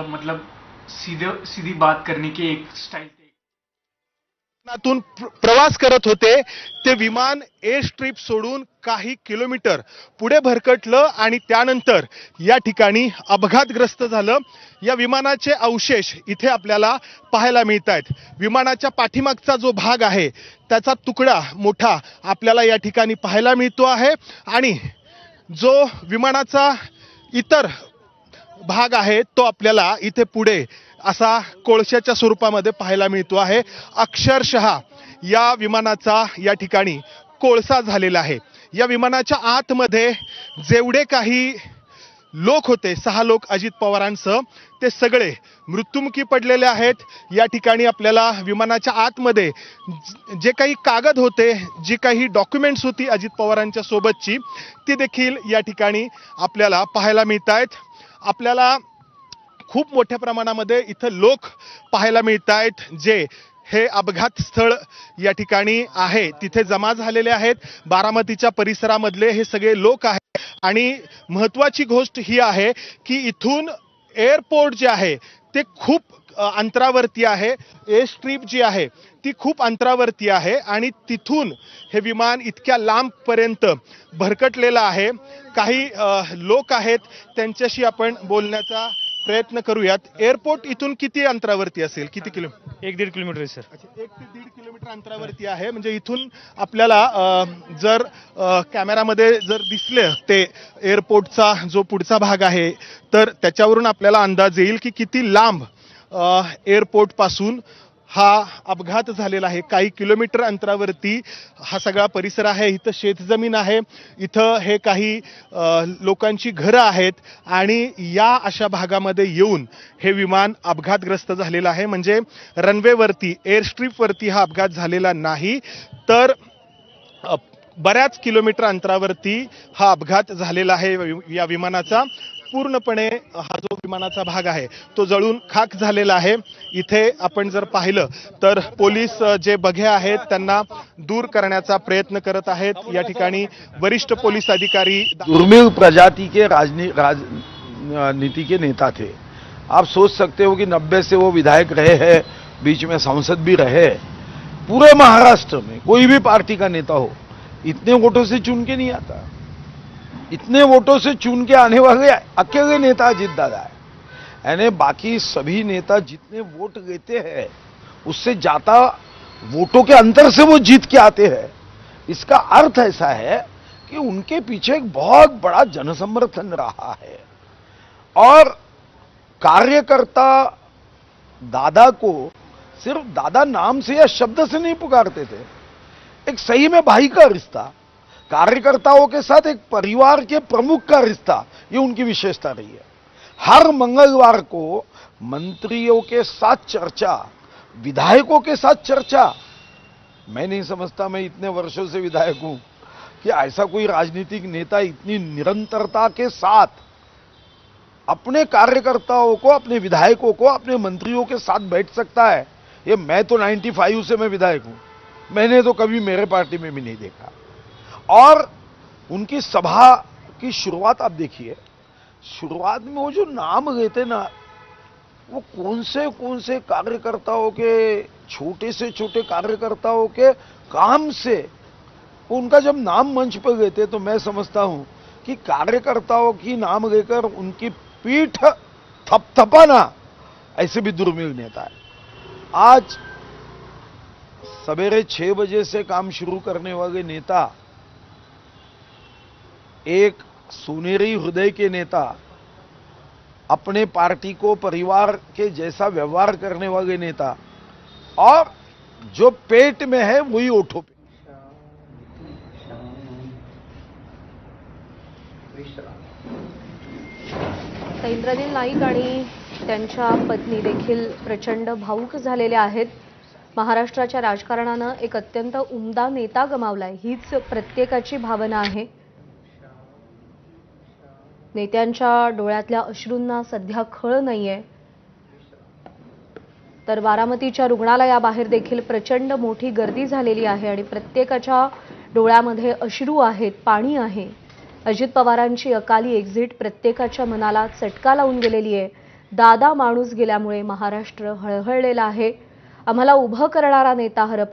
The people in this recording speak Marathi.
मतलब सीधे सीधी बात करने की एक स्टाइल थी। नातून प्रवास करत होते ते विमान एअर स्ट्रीप सोडून काही किलोमीटर पुढे भरकटलं आणि त्यानंतर या ठिकाणी अपघातग्रस्त झालं। या विमानाचे अवशेष इथे आपल्याला पाहायला मिळत आहेत। विमानाच्या पाठीमागचा जो भाग आहे त्याचा तुकडा मोठा आपल्याला या ठिकाणी पाहायला मिळतो आहे आणि जो विमानाचा इतर भाग आहे तो आपल्याला इथे पुढे असा कोळशाच्या स्वरूपामध्ये पाहायला मिळतो आहे। अक्षरशः या विमानाचा या ठिकाणी कोळसा झालेला आहे। या विमानाच्या आतमध्ये जेवढे काही लोक होते 6 लोक अजित पवारांसह ते सगळे मृत्युमुखी पडलेले आहेत। या ठिकाणी आपल्याला विमानाच्या आतमध्ये जे काही कागद होते, जी काही डॉक्युमेंट्स होती अजित पवारांच्या सोबतची, ती देखील या ठिकाणी आपल्याला पाहायला मिळत आहेत। आपल्याला खूप मोठ्या प्रमाणामध्ये इथं लोक पाहायला मिळत आहेत जे हे अपघात स्थळ या ठिकाणी आहे तिथे जमा झालेले आहेत। बारामतीच्या परिसरामधले हे सगळे लोक आहेत आणि महत्त्वाची गोष्ट ही आहे की इथून एअरपोर्ट जे आहे ते खूप अंतरावरती आहे। एअर स्ट्रीप जी आहे ती खूप अंतरावरती आहे आणि तिथून हे विमान इतक्या लांबपर्यंत भरकटलेलं आहे। काही लोक आहेत त्यांच्याशी आपण बोलण्याचा प्रयत्न करूयात। एअरपोर्ट इथून किती अंतरावरती असेल, किती किलोमीटर? 1-1.5 किलोमीटर आहे सर। 1 ते 1.5 किलोमीटर अंतरावरती आहे। म्हणजे इथून आपल्याला जर कॅमेरामध्ये जर दिसले ते एअरपोर्टचा जो पुढचा भाग आहे तर त्याच्यावरून आपल्याला अंदाज येईल की किती लांब एअरपोर्ट पासून हा अपघात झालेला आहे। काही किलोमीटर अंतरावरती हा सगळा परिसर आहे। इथं शेतजमीन आहे, इथं हे काही लोकांची घरं आहेत आणि या अशा भागामध्ये येऊन हे विमान अपघातग्रस्त झालेलं आहे। म्हणजे रनवेवरती एअर स्ट्रीपवरती हा अपघात झालेला नाही तर बऱ्याच किलोमीटर अंतरावरती हा अपघात झालेला आहे। या विमानाचा पूर्णपणे हा जो विमानाचा भाग आहे तो जळून खाक झालेला आहे। इथे आपण जर पाहिलं तर पोलीस जे बघे आहेत त्यांना दूर करण्याचा प्रयत्न करत आहेत। या ठिकाणी वरिष्ठ पोलीस अधिकारी दुर्मिळ प्रजाति के राजनीति के नेता थे। आप सोच सकते हो कि 90 से वो विधायक रहे हैं, बीच में सांसद भी रहे। पूरे महाराष्ट्र में कोई भी पार्टी का नेता हो इतने वोटों से चुन के नहीं आता। इतने वोटों से चुन के आने वाले अकेले नेता अजित दादा है। यानी बाकी सभी नेता जितने वोट लेते हैं उससे ज्यादा वोटों के अंतर से वो जीत के आते हैं। इसका अर्थ ऐसा है कि उनके पीछे एक बहुत बड़ा जनसमर्थन रहा है और कार्यकर्ता दादा को सिर्फ दादा नाम से या शब्द से नहीं पुकारते थे। एक सही में भाई का रिश्ता, कार्यकर्ताओं के साथ एक परिवार के प्रमुख का रिश्ता, ये उनकी विशेषता रही है। हर मंगलवार को मंत्रियों के साथ चर्चा, विधायकों के साथ चर्चा। मैं नहीं समझता, मैं इतने वर्षों से विधायक हूं, कि ऐसा कोई राजनीतिक नेता इतनी निरंतरता के साथ अपने कार्यकर्ताओं को, अपने विधायकों को, अपने मंत्रियों के साथ बैठ सकता है। ये मैं तो 95 से मैं विधायक हूं, मैंने तो कभी मेरे पार्टी में भी नहीं देखा। और उनकी सभा की शुरुआत आप देखिए, शुरुआत में वो जो नाम लेते ना, वो कौन से कार्यकर्ताओं के, छोटे से छोटे कार्यकर्ताओं के काम से उनका जब नाम मंच पर लेते तो मैं समझता हूं कि कार्यकर्ताओं की नाम लेकर उनकी पीठ थपथपाना ऐसे भी दुर्मिळ नेता है। आज सवेरे 6 बजे से काम शुरू करने वाले नेता, एक सुनहरी हृदय के नेता, अपने पार्टी को परिवार के जैसा व्यवहार करने वाले नेता, और जो पेट में है वही ओठों पे। इंद्रनील नाईक आणि त्यांच्या पत्नी देखील प्रचंड भावुक झालेल्या आहेत। महाराष्ट्राच्या राजकारणानं एक अत्यंत उमदा नेता गमावलाय, हीच प्रत्येकाची भावना आहे। नेत्यांच्या डोळ्यातल्या अश्रूंना सध्या खळ नाहीये, तर बारामतीच्या रुग्णालयाबाहेर देखील प्रचंड मोठी गर्दी झालेली आहे आणि प्रत्येकाच्या डोळ्यामध्ये अश्रू आहेत, पाणी आहे। अजित पवारांची अकाली एक्झिट प्रत्येकाच्या मनाला चटका लावून गेलेली आहे। दादा माणूस गेल्यामुळे महाराष्ट्र हळहळलेला आहे. आम्हाला उभं करणारा नेता हरपला.